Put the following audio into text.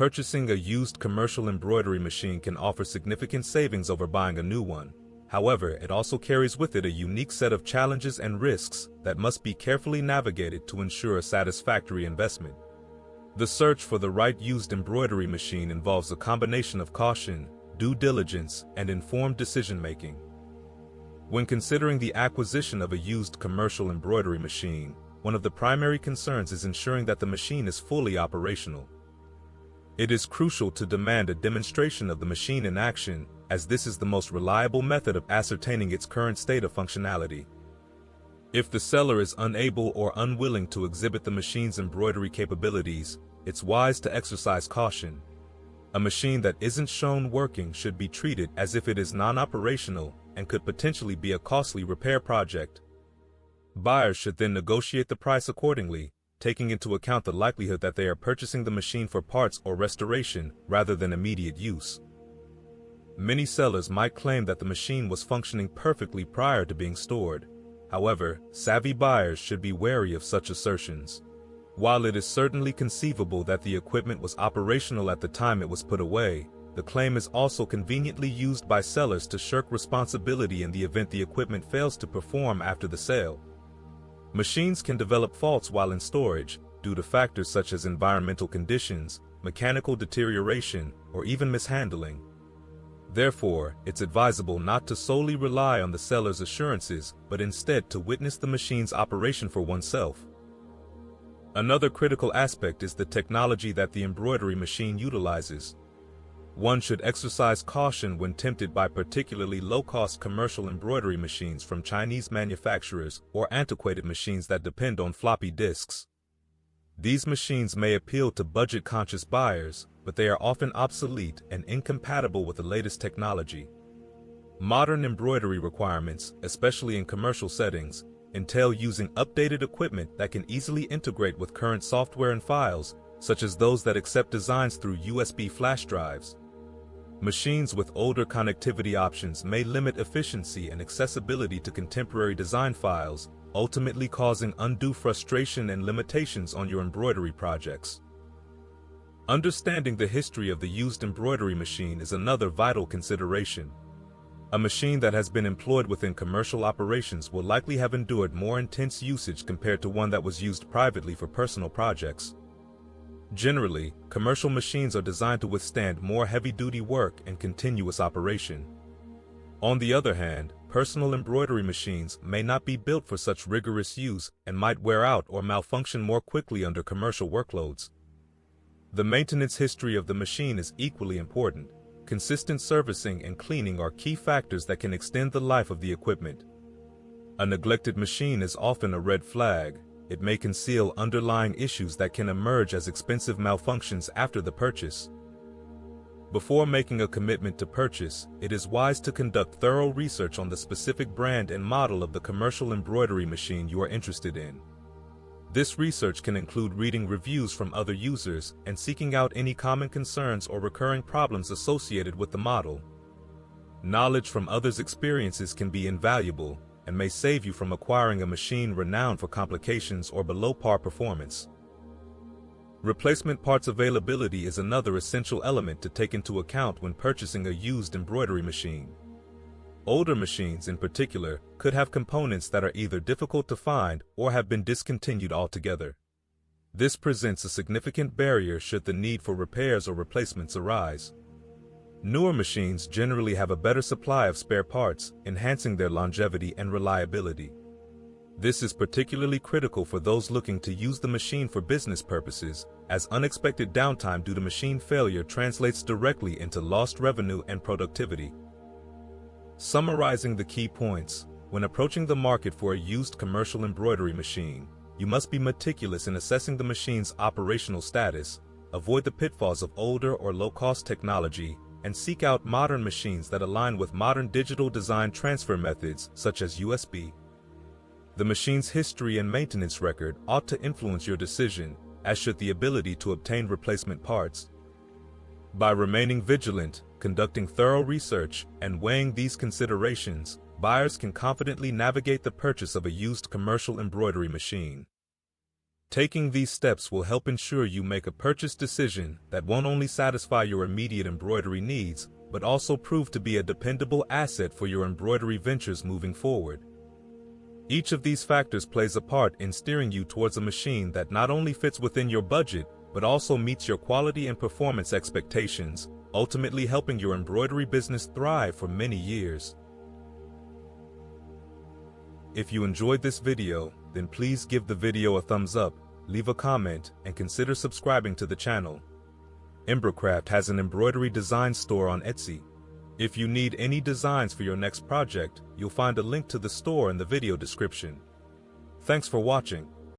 Purchasing a used commercial embroidery machine can offer significant savings over buying a new one. However, it also carries with it a unique set of challenges and risks that must be carefully navigated to ensure a satisfactory investment. The search for the right used embroidery machine involves a combination of caution, due diligence, and informed decision-making. When considering the acquisition of a used commercial embroidery machine, one of the primary concerns is ensuring that the machine is fully operational. It is crucial to demand a demonstration of the machine in action, as this is the most reliable method of ascertaining its current state of functionality. If the seller is unable or unwilling to exhibit the machine's embroidery capabilities, it's wise to exercise caution. A machine that isn't shown working should be treated as if it is non-operational and could potentially be a costly repair project. Buyers should then negotiate the price accordingly, taking into account the likelihood that they are purchasing the machine for parts or restoration rather than immediate use. Many sellers might claim that the machine was functioning perfectly prior to being stored. However, savvy buyers should be wary of such assertions. While it is certainly conceivable that the equipment was operational at the time it was put away, the claim is also conveniently used by sellers to shirk responsibility in the event the equipment fails to perform after the sale. Machines can develop faults while in storage, due to factors such as environmental conditions, mechanical deterioration, or even mishandling. Therefore, it's advisable not to solely rely on the seller's assurances, but instead to witness the machine's operation for oneself. Another critical aspect is the technology that the embroidery machine utilizes. One should exercise caution when tempted by particularly low-cost commercial embroidery machines from Chinese manufacturers or antiquated machines that depend on floppy disks. These machines may appeal to budget-conscious buyers, but they are often obsolete and incompatible with the latest technology. Modern embroidery requirements, especially in commercial settings, entail using updated equipment that can easily integrate with current software and files, such as those that accept designs through USB flash drives. Machines with older connectivity options may limit efficiency and accessibility to contemporary design files, ultimately causing undue frustration and limitations on your embroidery projects. Understanding the history of the used embroidery machine is another vital consideration. A machine that has been employed within commercial operations will likely have endured more intense usage compared to one that was used privately for personal projects. Generally, commercial machines are designed to withstand more heavy-duty work and continuous operation. On the other hand, personal embroidery machines may not be built for such rigorous use and might wear out or malfunction more quickly under commercial workloads. The maintenance history of the machine is equally important. Consistent servicing and cleaning are key factors that can extend the life of the equipment. A neglected machine is often a red flag. It may conceal underlying issues that can emerge as expensive malfunctions after the purchase. Before making a commitment to purchase, it is wise to conduct thorough research on the specific brand and model of the commercial embroidery machine you are interested in. This research can include reading reviews from other users and seeking out any common concerns or recurring problems associated with the model. Knowledge from others' experiences can be invaluable and may save you from acquiring a machine renowned for complications or below-par performance. Replacement parts availability is another essential element to take into account when purchasing a used embroidery machine. Older machines, in particular, could have components that are either difficult to find or have been discontinued altogether. This presents a significant barrier should the need for repairs or replacements arise. Newer machines generally have a better supply of spare parts, enhancing their longevity and reliability. This is particularly critical for those looking to use the machine for business purposes, as unexpected downtime due to machine failure translates directly into lost revenue and productivity. Summarizing the key points, when approaching the market for a used commercial embroidery machine, you must be meticulous in assessing the machine's operational status, avoid the pitfalls of older or low-cost technology, and seek out modern machines that align with modern digital design transfer methods such as USB. The machine's history and maintenance record ought to influence your decision, as should the ability to obtain replacement parts. By remaining vigilant, conducting thorough research, and weighing these considerations, buyers can confidently navigate the purchase of a used commercial embroidery machine. Taking these steps will help ensure you make a purchase decision that won't only satisfy your immediate embroidery needs, but also prove to be a dependable asset for your embroidery ventures moving forward. Each of these factors plays a part in steering you towards a machine that not only fits within your budget, but also meets your quality and performance expectations, ultimately helping your embroidery business thrive for many years. If you enjoyed this video, then please give the video a thumbs up, leave a comment, and consider subscribing to the channel. Embrocraft has an embroidery design store on Etsy. If you need any designs for your next project, you'll find a link to the store in the video description. Thanks for watching.